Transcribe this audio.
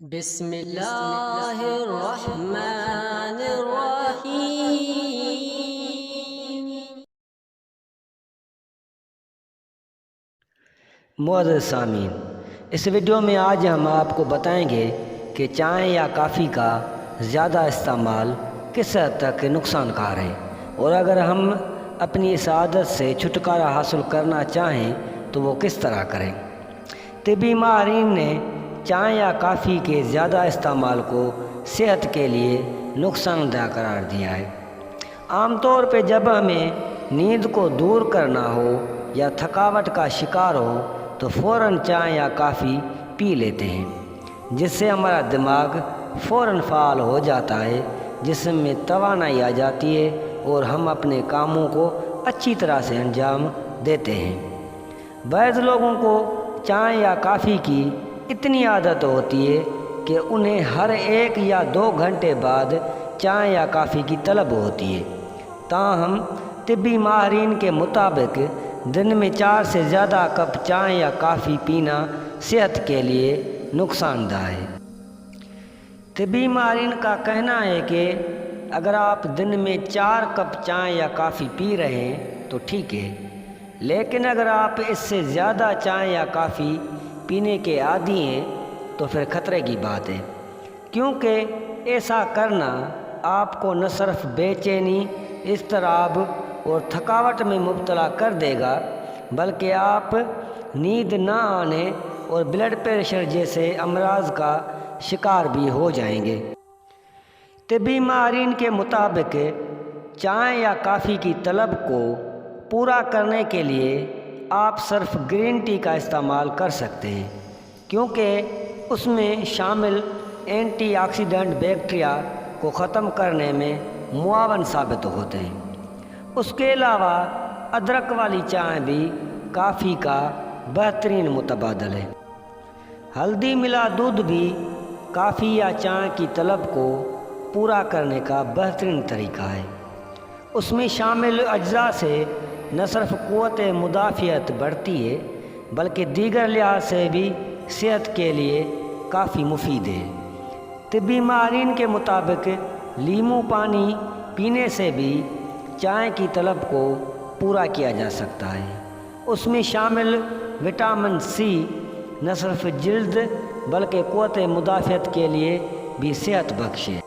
بسم اللہ الرحمن الرحیم۔ معزز سامعین، اس ویڈیو میں آج ہم آپ کو بتائیں گے کہ چائے یا کافی کا زیادہ استعمال کس حد تک نقصان کار ہے، اور اگر ہم اپنی اس عادت سے چھٹکارا حاصل کرنا چاہیں تو وہ کس طرح کریں۔ طبی ماہرین نے چائے یا کافی کے زیادہ استعمال کو صحت کے لیے نقصان دہ قرار دیا ہے۔ عام طور پہ جب ہمیں نیند کو دور کرنا ہو یا تھکاوٹ کا شکار ہو تو فوراً چائے یا کافی پی لیتے ہیں، جس سے ہمارا دماغ فوراً فعال ہو جاتا ہے، جسم میں توانائی آ جاتی ہے اور ہم اپنے کاموں کو اچھی طرح سے انجام دیتے ہیں۔ بعض لوگوں کو چائے یا کافی کی اتنی عادت ہوتی ہے کہ انہیں ہر 1 یا 2 گھنٹے بعد چائے یا کافی کی طلب ہوتی ہے۔ تاہم طبی ماہرین کے مطابق دن میں 4 سے زیادہ کپ چائے یا کافی پینا صحت کے لیے نقصان دہ ہے۔ طبی ماہرین کا کہنا ہے کہ اگر آپ دن میں 4 کپ چائے یا کافی پی رہے ہیں تو ٹھیک ہے، لیکن اگر آپ اس سے زیادہ چائے یا کافی پینے کے عادی ہیں تو پھر خطرے کی بات ہے، کیونکہ ایسا کرنا آپ کو نہ صرف بے چینی، اضطراب اور تھکاوٹ میں مبتلا کر دے گا، بلکہ آپ نیند نہ آنے اور بلڈ پریشر جیسے امراض کا شکار بھی ہو جائیں گے۔ طبی ماہرین کے مطابق چائے یا کافی کی طلب کو پورا کرنے کے لیے آپ صرف گرین ٹی کا استعمال کر سکتے ہیں، کیونکہ اس میں شامل اینٹی آکسیڈنٹ بیکٹیریا کو ختم کرنے میں معاون ثابت ہوتے ہیں۔ اس کے علاوہ ادرک والی چائے بھی کافی کا بہترین متبادل ہے۔ ہلدی ملا دودھ بھی کافی یا چائے کی طلب کو پورا کرنے کا بہترین طریقہ ہے۔ اس میں شامل اجزاء سے نہ صرف قوت مدافعت بڑھتی ہے بلکہ دیگر لحاظ سے بھی صحت کے لیے کافی مفید ہے۔ طبی ماہرین کے مطابق لیموں پانی پینے سے بھی چائے کی طلب کو پورا کیا جا سکتا ہے۔ اس میں شامل وٹامن سی نہ صرف جلد بلکہ قوت مدافعت کے لیے بھی صحت بخش ہے۔